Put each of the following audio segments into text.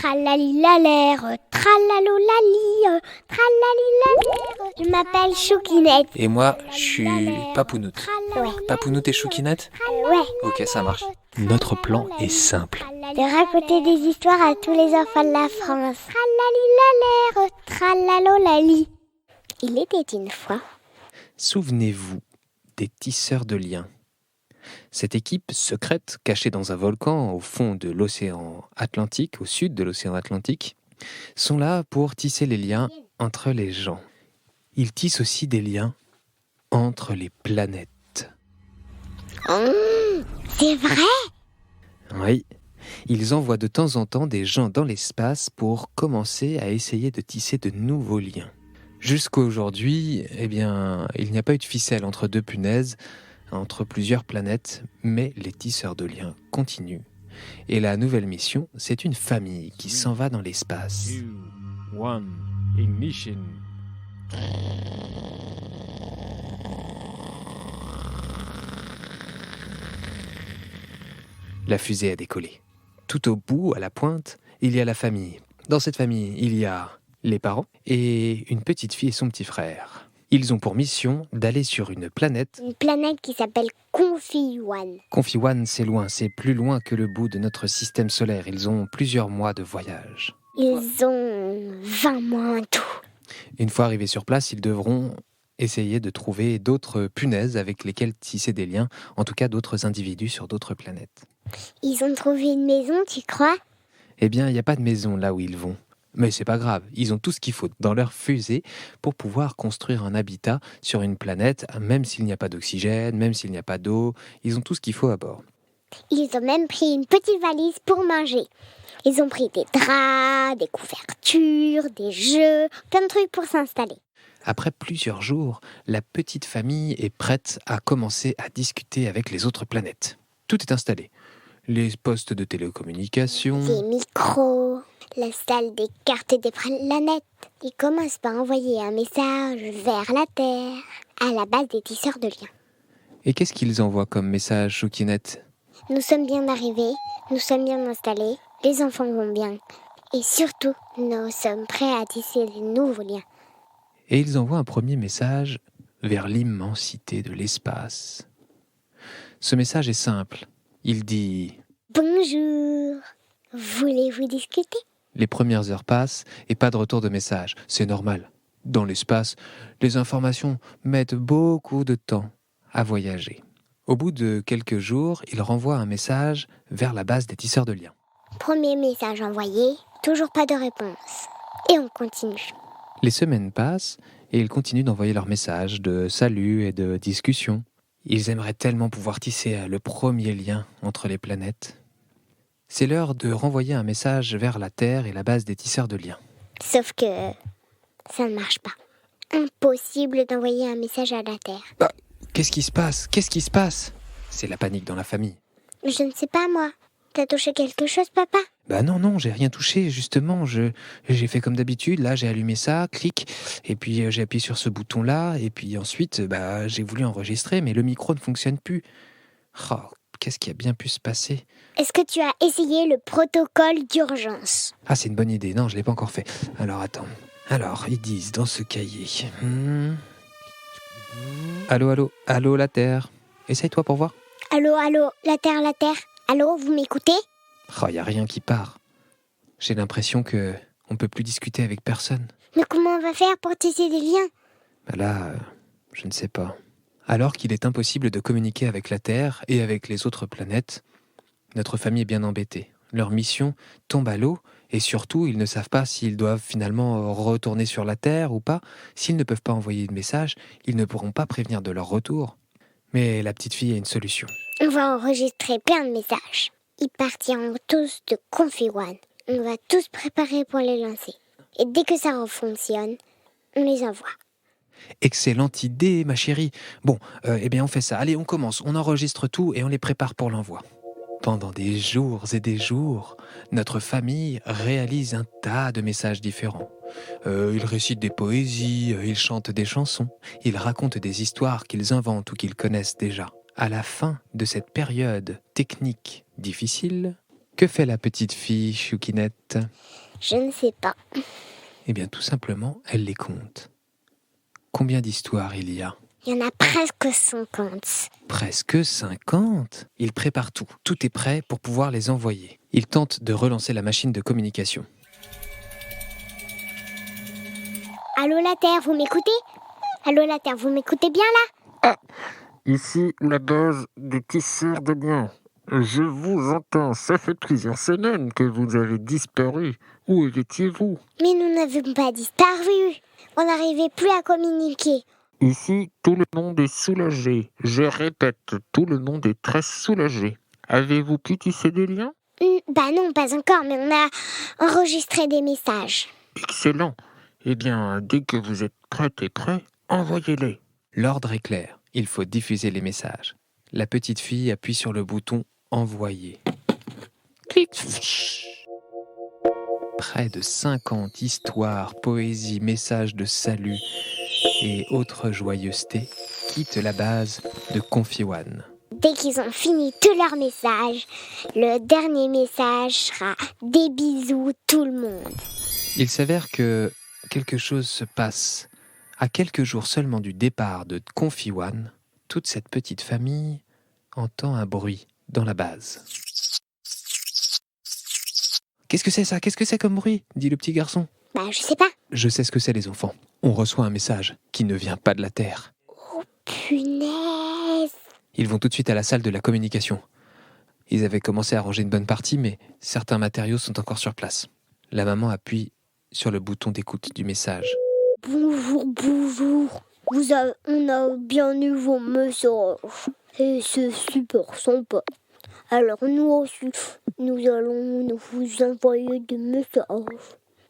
Tralalilalère, tralalolali, tralalilalère. Je m'appelle Choukinette. Et moi, je suis Papounoute. Ouais. Papounoute et Choukinette ? Ouais. Ok, ça marche. Notre plan est simple. De raconter des histoires à tous les enfants de la France. Tralalilalère, tralalolali. Il était une fois. Souvenez-vous des tisseurs de liens. Cette équipe secrète, cachée dans un volcan au fond de l'océan Atlantique, au sud de l'océan Atlantique, sont là pour tisser les liens entre les gens. Ils tissent aussi des liens entre les planètes. C'est vrai? Oui, ils envoient de temps en temps des gens dans l'espace pour commencer à essayer de tisser de nouveaux liens. Jusqu'à aujourd'hui, il n'y a pas eu de ficelle entre deux punaises, entre plusieurs planètes, mais les tisseurs de liens continuent. Et la nouvelle mission, c'est une famille qui s'en va dans l'espace. 2, 1, ignition. La fusée a décollé. Tout au bout, à la pointe, il y a la famille. Dans cette famille, il y a les parents et une petite fille et son petit frère. Ils ont pour mission d'aller sur une planète. Une planète qui s'appelle Confi-One. Confi-One, c'est loin, c'est plus loin que le bout de notre système solaire. Ils ont plusieurs mois de voyage. Ils ont 20 mois en tout. Une fois arrivés sur place, ils devront essayer de trouver d'autres punaises avec lesquelles tisser des liens, en tout cas d'autres individus sur d'autres planètes. Ils ont trouvé une maison, tu crois? Eh bien, il n'y a pas de maison là où ils vont. Mais c'est pas grave, ils ont tout ce qu'il faut dans leur fusée pour pouvoir construire un habitat sur une planète, même s'il n'y a pas d'oxygène, même s'il n'y a pas d'eau, ils ont tout ce qu'il faut à bord. Ils ont même pris une petite valise pour manger. Ils ont pris des draps, des couvertures, des jeux, plein de trucs pour s'installer. Après plusieurs jours, la petite famille est prête à commencer à discuter avec les autres planètes. Tout est installé. Les postes de télécommunication, Des micros, la salle des cartes des planètes. Ils commencent par envoyer un message vers la Terre, à la base des tisseurs de liens. Et qu'est-ce qu'ils envoient comme message, Choukinette ? Nous sommes bien arrivés, nous sommes bien installés, les enfants vont bien. Et surtout, nous sommes prêts à tisser de nouveaux liens. Et ils envoient un premier message vers l'immensité de l'espace. Ce message est simple. Il dit « Bonjour, voulez-vous discuter ? Les premières heures passent et pas de retour de message. C'est normal. Dans l'espace, les informations mettent beaucoup de temps à voyager. Au bout de quelques jours, il renvoie un message vers la base des tisseurs de liens. Premier message envoyé, toujours pas de réponse. Et on continue. Les semaines passent et ils continuent d'envoyer leurs messages de salut et de discussion. Ils aimeraient tellement pouvoir tisser le premier lien entre les planètes. C'est l'heure de renvoyer un message vers la Terre et la base des tisseurs de liens. Sauf que ça ne marche pas. Impossible d'envoyer un message à la Terre. Qu'est-ce qui se passe ? Qu'est-ce qui se passe ? C'est la panique dans la famille. Je ne sais pas, moi. T'as touché quelque chose, papa ? Non, j'ai rien touché, justement. J'ai fait comme d'habitude. Là, j'ai allumé ça, clic, et puis j'ai appuyé sur ce bouton-là, et puis ensuite, j'ai voulu enregistrer, mais le micro ne fonctionne plus. Oh, qu'est-ce qui a bien pu se passer ? Est-ce que tu as essayé le protocole d'urgence ? Ah, c'est une bonne idée. Non, je l'ai pas encore fait. Alors, attends. Alors, ils disent dans ce cahier... Allô, la Terre. Essaye-toi pour voir. Allô, la Terre. Allô, vous m'écoutez ? Oh, y a rien qui part. J'ai l'impression que on peut plus discuter avec personne. Mais comment on va faire pour tisser des liens ? Je ne sais pas. Alors qu'il est impossible de communiquer avec la Terre et avec les autres planètes, notre famille est bien embêtée. Leur mission tombe à l'eau et surtout, ils ne savent pas s'ils doivent finalement retourner sur la Terre ou pas. S'ils ne peuvent pas envoyer de message, ils ne pourront pas prévenir de leur retour. Mais la petite fille a une solution. On va enregistrer plein de messages. Ils partiront tous de Confi-One. On va tous préparer pour les lancer. Et dès que ça fonctionne, on les envoie. Excellente idée, ma chérie. Bon, on fait ça. Allez, on commence. On enregistre tout et on les prépare pour l'envoi. Pendant des jours et des jours, notre famille réalise un tas de messages différents. Ils récitent des poésies, ils chantent des chansons, ils racontent des histoires qu'ils inventent ou qu'ils connaissent déjà. À la fin de cette période technique difficile, Que fait la petite fille, Choukinette? Je ne sais pas. Eh bien, tout simplement, elle les compte. Combien d'histoires il y a? Il y en a presque 50. Presque 50. Il prépare tout. Tout est prêt pour pouvoir les envoyer. Il tente de relancer la machine de communication. Allô la Terre, vous m'écoutez? Allô la Terre, vous m'écoutez bien là? Ici la base des tisseurs de liens. Je vous entends, ça fait plusieurs semaines que vous avez disparu. Où étiez-vous? Mais nous n'avons pas disparu. On n'arrivait plus à communiquer. Ici, tout le monde est soulagé. Je répète, tout le monde est très soulagé. Avez-vous pu tisser des liens? Bah non, pas encore, mais on a enregistré des messages. Excellent. Eh bien, dès que vous êtes prête et prêt, envoyez-les. L'ordre est clair. Il faut diffuser les messages. La petite fille appuie sur le bouton « Envoyer ». Clic. Près de 50 histoires, poésies, messages de salut et autres joyeusetés quittent la base de Confione. Dès qu'ils ont fini tous leurs messages, le dernier message sera « Des bisous tout le monde ». Il s'avère que quelque chose se passe. À quelques jours seulement du départ de Confione, toute cette petite famille entend un bruit dans la base. « Qu'est-ce que c'est ça? Qu'est-ce que c'est comme bruit ?» dit le petit garçon. Bah je sais pas. « Je sais ce que c'est les enfants. On reçoit un message qui ne vient pas de la Terre. » Punaise! Ils vont tout de suite à la salle de la communication. Ils avaient commencé à ranger une bonne partie, mais certains matériaux sont encore sur place. La maman appuie sur le bouton d'écoute du message. Bonjour, bonjour. On a bien eu vos messages. Et c'est super sympa. Alors nous aussi, nous allons vous envoyer des messages.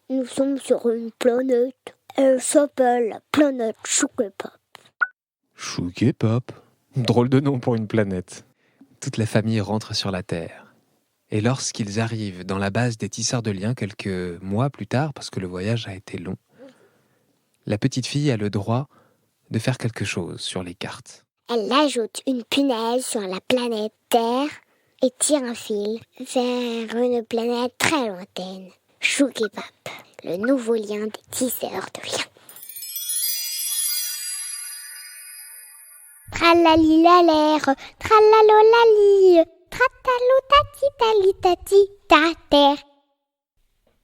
Nous sommes sur une planète. Elle s'appelle la planète Chouképop. Chouképop. Drôle de nom pour une planète. Toute la famille rentre sur la Terre. Et lorsqu'ils arrivent dans la base des tisseurs de liens quelques mois plus tard, parce que le voyage a été long, la petite fille a le droit de faire quelque chose sur les cartes. Elle ajoute une punaise sur la planète Terre et tire un fil vers une planète très lointaine. Chouképop, le nouveau lien des tisseurs de liens. Tralali la l'air, tralalo la lie, tratalo tati tali tati ta terre.